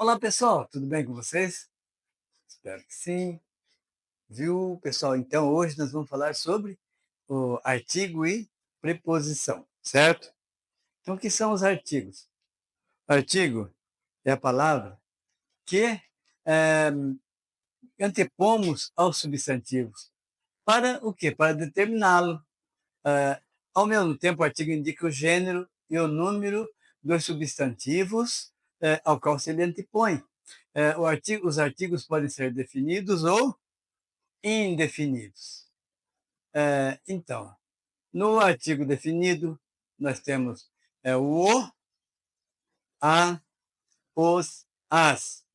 Olá pessoal, tudo bem com vocês? Espero que sim. Viu, pessoal? Então hoje nós vamos falar sobre o artigo e preposição, certo? Então o que são os artigos? Artigo é a palavra que eh, antepomos aos substantivos. Para o quê? Para determiná-lo. Eh, Ao mesmo tempo, o artigo indica o gênero e o número dos substantivos ao qual se ele antepõe. Os artigos podem ser definidos ou indefinidos. Então, no artigo definido, nós temos o, a, os, as.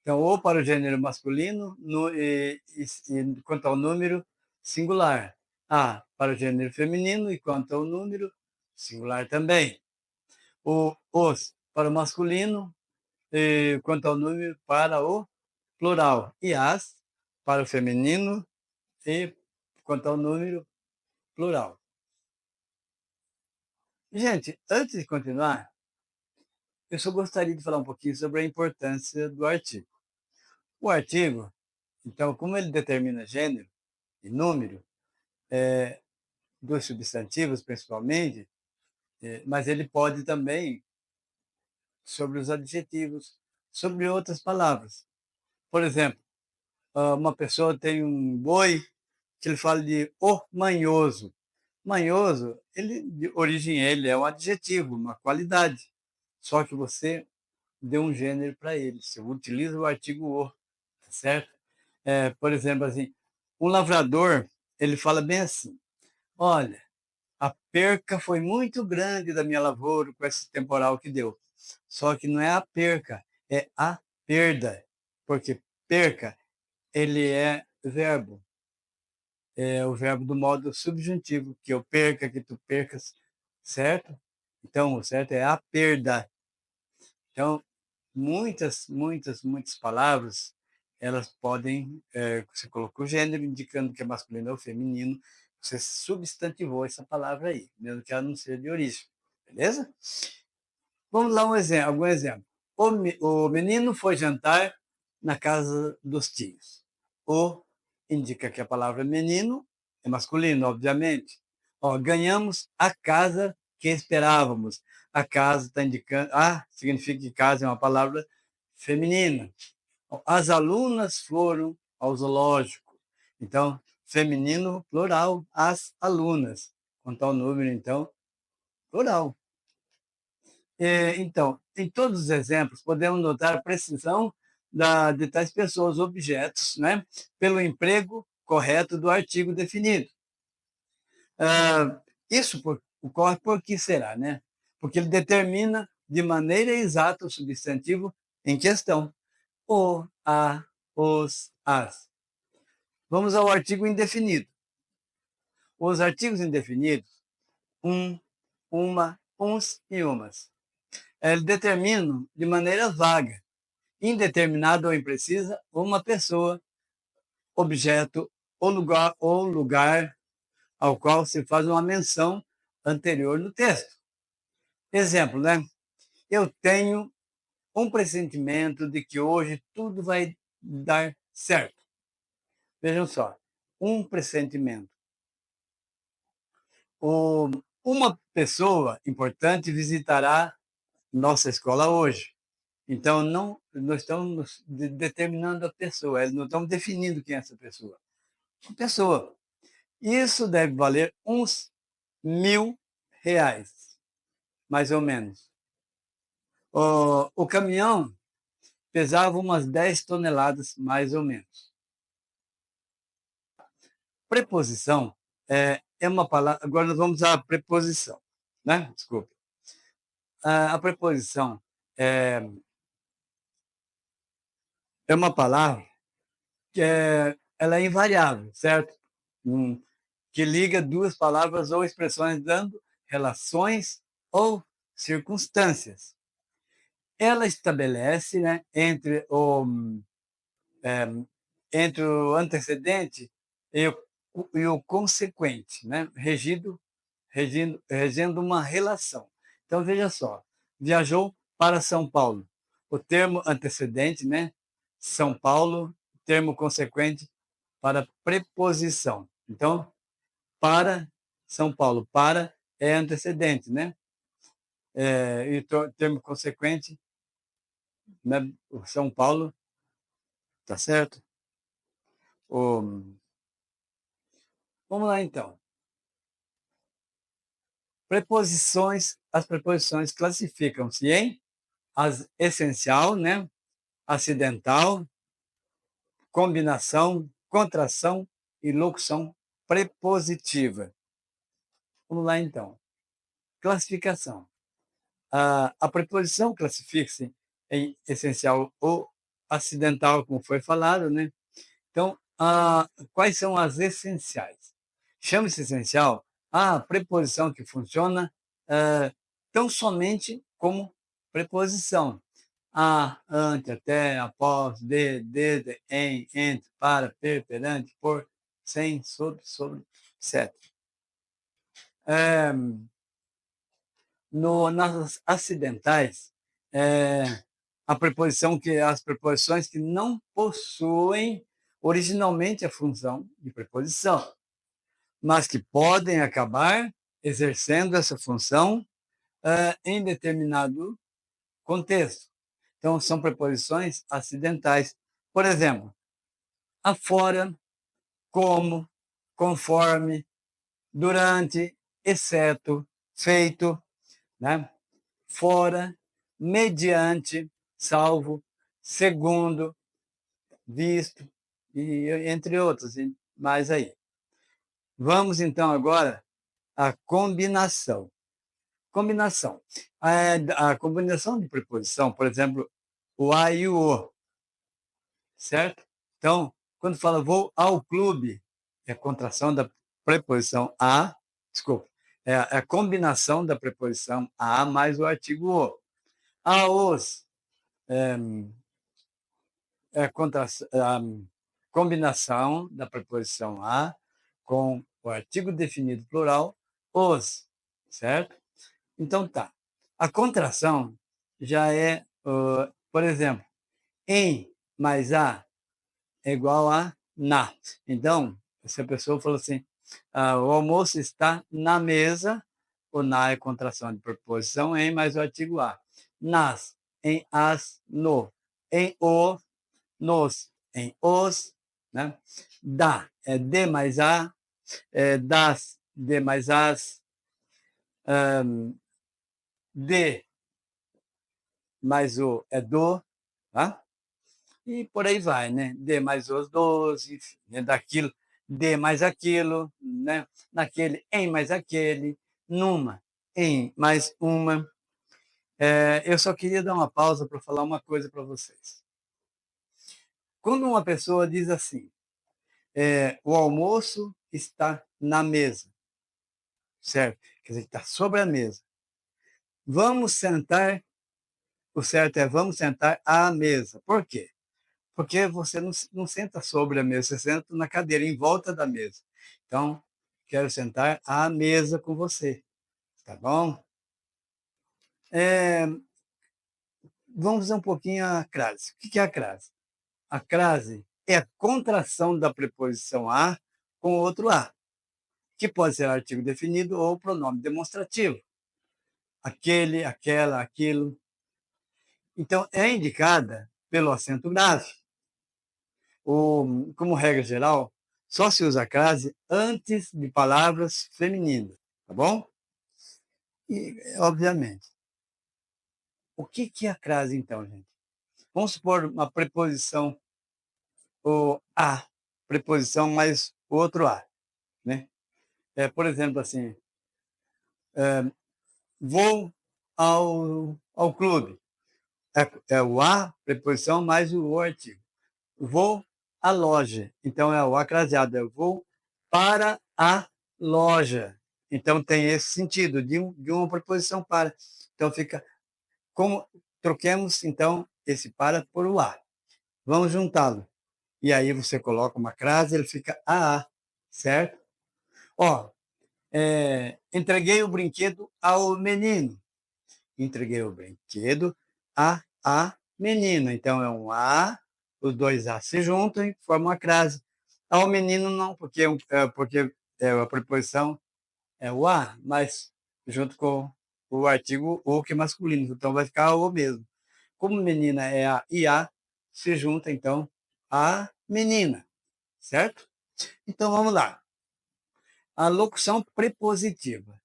Então, o para o gênero masculino e quanto ao número singular. A para o gênero feminino e quanto ao número singular também. Os para o masculino e quanto ao número para o plural. E as para o feminino e quanto ao número plural. Gente, antes de continuar, eu só gostaria de falar um pouquinho sobre a importância do artigo. O artigo, então, como ele determina gênero e número, dos substantivos principalmente, mas ele pode também sobre os adjetivos, sobre outras palavras. Por exemplo, uma pessoa tem um boi que ele fala de o manhoso. Manhoso, ele, de origem ele é um adjetivo, uma qualidade. Só que você deu um gênero para ele. Você utiliza o artigo o, tá certo? Por exemplo, assim, um lavrador, ele fala bem assim: olha, a perca foi muito grande da minha lavoura com esse temporal que deu. Só que não é a perca, é a perda. Porque perca, ele é verbo. É o verbo do modo subjuntivo, que eu perca, que tu percas, certo? Então, o certo é a perda. Então, muitas palavras, elas podem, você colocou o gênero indicando que é masculino ou feminino, você substantivou essa palavra aí, mesmo que ela não seja de origem, beleza? Vamos lá algum exemplo. O menino foi jantar na casa dos tios. O indica que a palavra menino é masculino, obviamente. Ó, ganhamos a casa que esperávamos. A casa está indicando. Significa que casa é uma palavra feminina. As alunas foram ao zoológico. Então, feminino, plural, as alunas. Quanto ao número, então, plural. Então, em todos os exemplos, podemos notar a precisão de tais pessoas, objetos, né, pelo emprego correto do artigo definido. Isso ocorre por que será, né? Porque ele determina de maneira exata o substantivo em questão. O, a, os, as. Vamos ao artigo indefinido. Os artigos indefinidos, uma, uns e umas, determinam de maneira vaga, indeterminada ou imprecisa, uma pessoa, objeto ou lugar ao qual se faz uma menção anterior no texto. Exemplo, né? Eu tenho um pressentimento de que hoje tudo vai dar certo. Vejam só, um pressentimento. Uma pessoa importante visitará nossa escola hoje. Então, não, nós estamos determinando a pessoa, não estamos definindo quem é essa pessoa. Uma pessoa. Isso deve valer uns R$ 1.000, mais ou menos. O caminhão pesava umas 10 toneladas, mais ou menos. Preposição é uma palavra. Agora nós vamos à preposição, né? Desculpe. A preposição é uma palavra que ela é invariável, certo? Que liga duas palavras ou expressões dando relações ou circunstâncias. Ela estabelece, né, entre o antecedente e o consequente, né, regendo uma relação. Então, veja só, viajou para São Paulo. o termo antecedente, né? São Paulo, termo consequente para preposição. Então, para São Paulo, para é antecedente, né? E termo consequente, né? São Paulo, tá certo? Vamos lá, então. Preposições, as preposições classificam-se em as essencial, né? Acidental, combinação, contração e locução prepositiva. Vamos lá, então. Classificação. A preposição classifica-se em essencial ou acidental, como foi falado, né? Então, quais são as essenciais? Chama-se essencial a preposição que funciona tão somente como preposição. A, ante, até, após, de, desde, em, entre, para, perante, por, sem, sobre, etc. Nas acidentais, as preposições que não possuem originalmente a função de preposição, mas que podem acabar exercendo essa função em determinado contexto. Então, são preposições acidentais. Por exemplo, afora, como, conforme, durante, exceto, feito, né? Fora, mediante, salvo, segundo, visto, e entre outros, mais aí. Vamos, então, agora à combinação. Combinação. A combinação de preposição, por exemplo, o a e o o, certo? Então, quando fala vou ao clube, é a contração da preposição a, desculpa, é a combinação da preposição a mais o artigo o. Aos é a combinação da preposição a com o artigo definido plural, os, certo? Então tá. A contração já é, por exemplo, em mais a é igual a na. Então, se a pessoa falou assim, o almoço está na mesa, o na é contração de preposição em mais o artigo a. Nas, em as, no. Em o, nos, em os, né? Da é de mais a, das, de mais as, de mais o é do, tá? E por aí vai, né? De mais os 12, enfim, né? Daquilo, de mais aquilo, né? Naquele, em mais aquele, numa, em mais uma. Eu só queria dar uma pausa para falar uma coisa para vocês. Quando uma pessoa diz assim, o almoço está na mesa, certo? Quer dizer, está sobre a mesa. Vamos sentar, o certo é vamos sentar à mesa. Por quê? Porque você não senta sobre a mesa, você senta na cadeira, em volta da mesa. Então, quero sentar à mesa com você, tá bom? Vamos ver um pouquinho a crase. O que é a crase? A crase é a contração da preposição a com outro a, que pode ser artigo definido ou pronome demonstrativo. Aquele, aquela, aquilo. Então, é indicada pelo acento grave. Como regra geral, só se usa a crase antes de palavras femininas, tá bom? E, obviamente. O que é a crase, então, gente? Vamos supor uma preposição, o a, preposição mais outro a, né? Por exemplo, assim, vou ao clube. É o a, preposição, mais o artigo. Vou à loja. Então, é o a craseado. Eu vou para a loja. Então, tem esse sentido de uma preposição para. Então, fica como troquemos, então, esse para por o a. Vamos juntá-lo. E aí você coloca uma crase, ele fica a, certo? Ó, entreguei o brinquedo ao menino. Entreguei o brinquedo a menina. Então, é um A, os dois A se juntam e formam uma crase. Ao menino não, porque a preposição é o A, mas junto com o artigo o, que é masculino. Então, vai ficar o mesmo. Como menina é A e A, se junta, então, a menina, certo? Então, vamos lá. A locução prepositiva.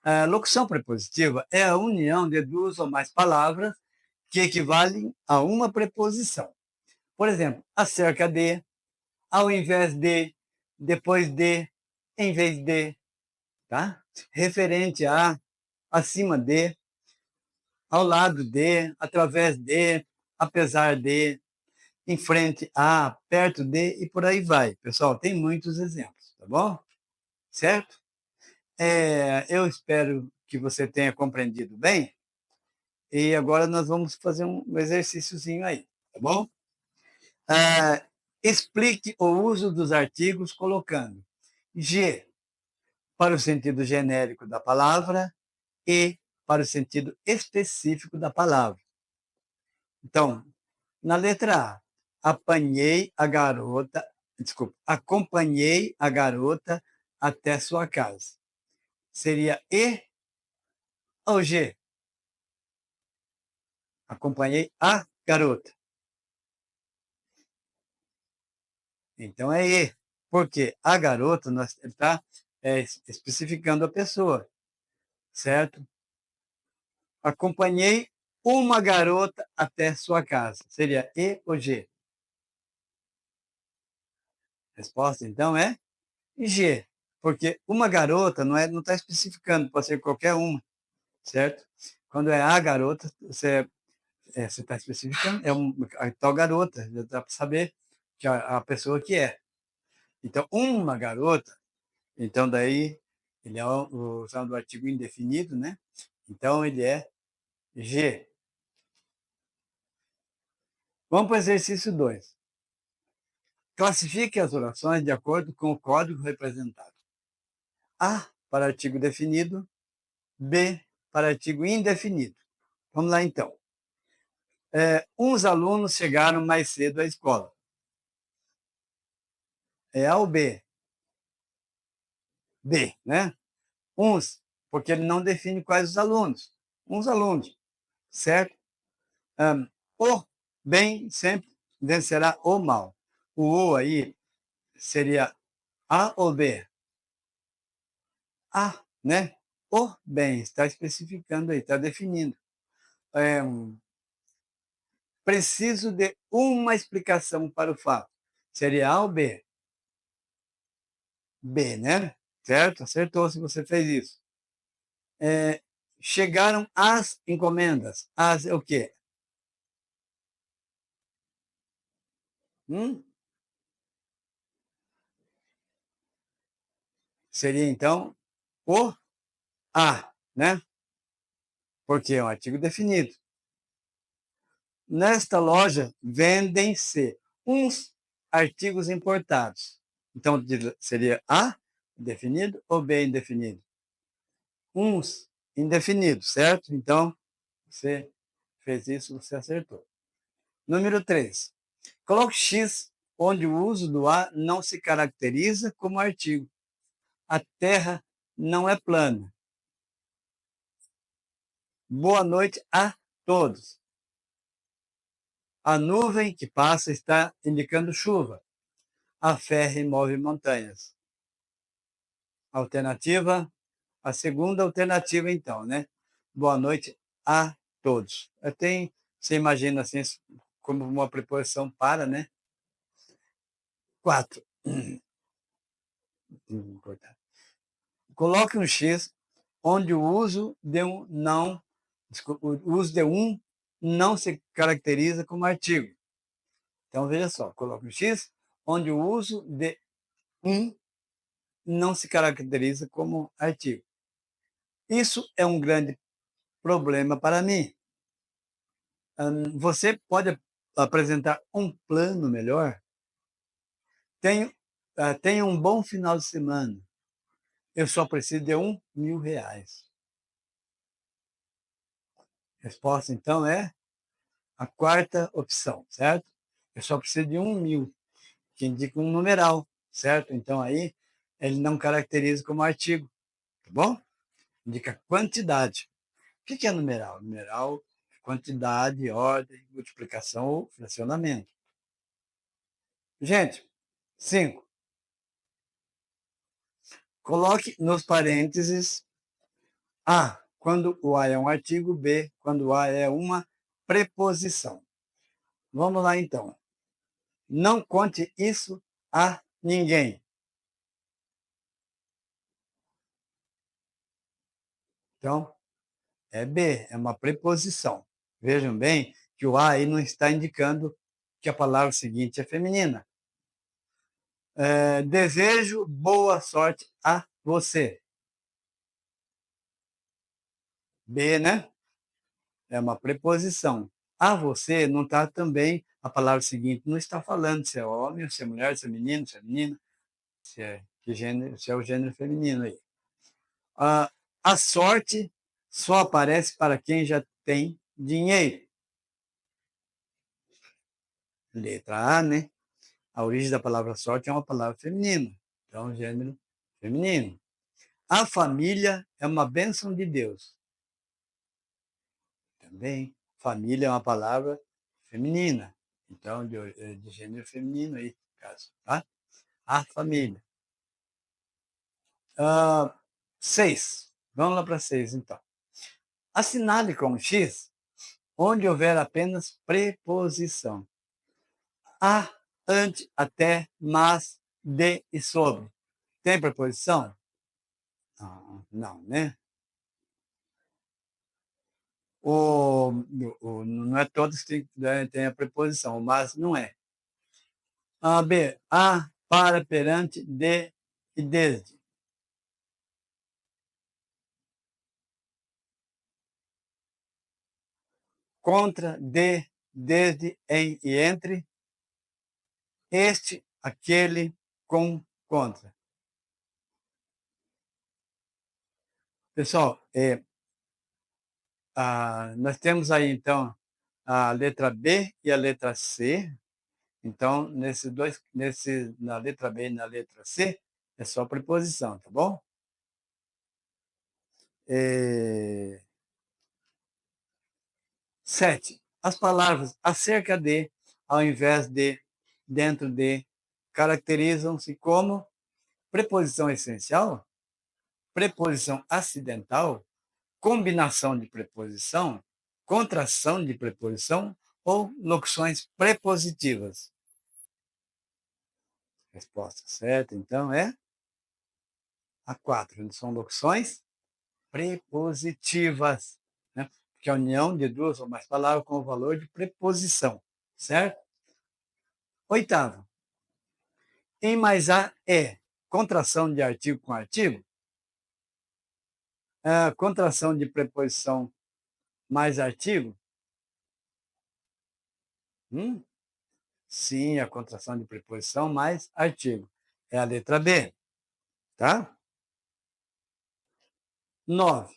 A locução prepositiva é a união de duas ou mais palavras que equivalem a uma preposição. Por exemplo, acerca de, ao invés de, depois de, em vez de, tá? Referente a, acima de, ao lado de, através de, apesar de, em frente a, perto de e por aí vai. Pessoal, tem muitos exemplos, tá bom? Certo? Eu espero que você tenha compreendido bem. E agora nós vamos fazer um exercíciozinho aí, tá bom? Explique o uso dos artigos colocando G para o sentido genérico da palavra e para o sentido específico da palavra. Então, na letra A, acompanhei a garota até sua casa. Seria E ou G? Acompanhei a garota. Então é E. Porque a garota está especificando a pessoa, certo? Acompanhei uma garota até sua casa. Seria E ou G? Resposta, então, é G. Porque uma garota não está especificando, pode ser qualquer uma, certo? Quando é a garota, você está especificando, a tal garota, já dá para saber que a pessoa que é. Então, uma garota, então daí ele é usando o artigo indefinido, né? Então, ele é G. Vamos para o exercício 2. Classifique as orações de acordo com o código representado. A para artigo definido, B para artigo indefinido. Vamos lá, então. Uns alunos chegaram mais cedo à escola. É A ou B? B, né? Uns, porque ele não define quais os alunos. Uns alunos, certo? O bem sempre vencerá o mal. O aí seria A ou B? A, né? O bem, está especificando aí, está definindo. Preciso de uma explicação para o fato. Seria A ou B? B, né? Certo? Acertou se você fez isso. Chegaram as encomendas. As é o quê? Seria, então, o A, né? Porque é um artigo definido. Nesta loja vendem-se uns artigos importados. Então, seria A, definido, ou B, indefinido? Uns indefinidos, certo? Então, você fez isso, você acertou. Número 3. Coloque X onde o uso do A não se caracteriza como artigo. A Terra não é plana. Boa noite a todos. A nuvem que passa está indicando chuva. A fé remove montanhas. Alternativa, a segunda alternativa, então, né? Boa noite a todos. Você imagina assim, como uma preposição para, né? 4. Coloque um X onde o uso de um não se caracteriza como artigo. Então, veja só, coloque um X onde o uso de um não se caracteriza como artigo. Isso é um grande problema para mim. Você pode apresentar um plano melhor? Tenha um bom final de semana. Eu só preciso de R$1.000. Resposta, então, é a quarta opção, certo? Eu só preciso de 1.000, que indica um numeral, certo? Então, aí, ele não caracteriza como artigo, tá bom? Indica quantidade. O que é numeral? Numeral, quantidade, ordem, multiplicação ou fracionamento. Gente, 5. Coloque nos parênteses A, quando o A é um artigo, B, quando o A é uma preposição. Vamos lá, então. Não conte isso a ninguém. Então, é B, é uma preposição. Vejam bem que o A aí não está indicando que a palavra seguinte é feminina. Desejo boa sorte a você. B, né? É uma preposição. A você não está também, a palavra seguinte não está falando se é homem, se é mulher, se é menino, se é menina, se é o gênero feminino aí. A sorte só aparece para quem já tem dinheiro. Letra A, né? A origem da palavra sorte é uma palavra feminina, então gênero feminino. A família é uma bênção de Deus. Também, família é uma palavra feminina, então de gênero feminino aí, no caso, tá? A família. 6. Vamos lá para 6, então. Assinale com X onde houver apenas preposição. A, ante, até, mas, de e sobre. Tem preposição? Não, né? Não é todos que tem a preposição, mas não é. B, a, para, perante, de e desde. Contra, de, desde, em e entre. Este, aquele, com, contra. Pessoal, nós temos aí, então, a letra B e a letra C. Então, na letra B e na letra C, é só preposição, tá bom? 7. As palavras acerca de, ao invés de, dentro de, caracterizam-se como preposição essencial, preposição acidental, combinação de preposição, contração de preposição ou locuções prepositivas. Resposta certa, então, é a 4. São locuções prepositivas, né? Que é a união de duas ou mais palavras com o valor de preposição, certo? 8. Em mais a é contração de artigo com artigo, contração de preposição mais artigo. Sim, a contração de preposição mais artigo. É a letra B, tá? 9.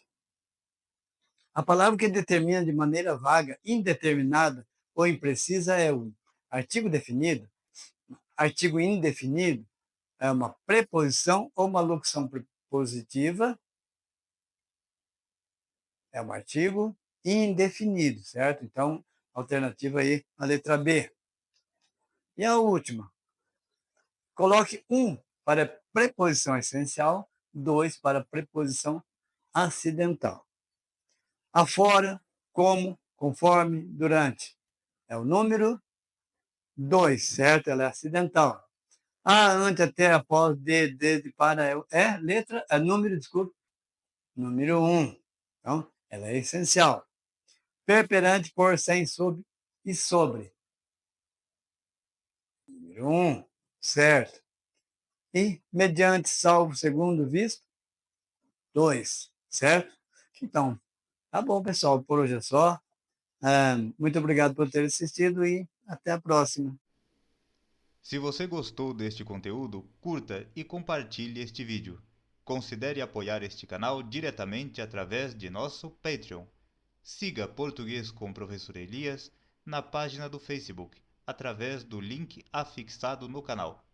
A palavra que determina de maneira vaga, indeterminada ou imprecisa é o artigo definido, artigo indefinido, é uma preposição ou uma locução prepositiva, é um artigo indefinido, certo? Então, alternativa aí, a letra B. E a última, coloque 1 para preposição essencial, 2 para preposição acidental. Afora, como, conforme, durante. É o número 2, certo? Ela é acidental. Ante, até, após, de, desde, para, número, desculpe, número 1. Então, ela é essencial. Per, perante, por, sem, sob e sobre. Número 1, certo. E mediante, salvo, segundo, visto, 2, certo? Então, tá bom, pessoal, por hoje é só. Muito obrigado por ter assistido e até a próxima. Se você gostou deste conteúdo, curta e compartilhe este vídeo. Considere apoiar este canal diretamente através de nosso Patreon. Siga Português com o Professor Elias na página do Facebook, através do link afixado no canal.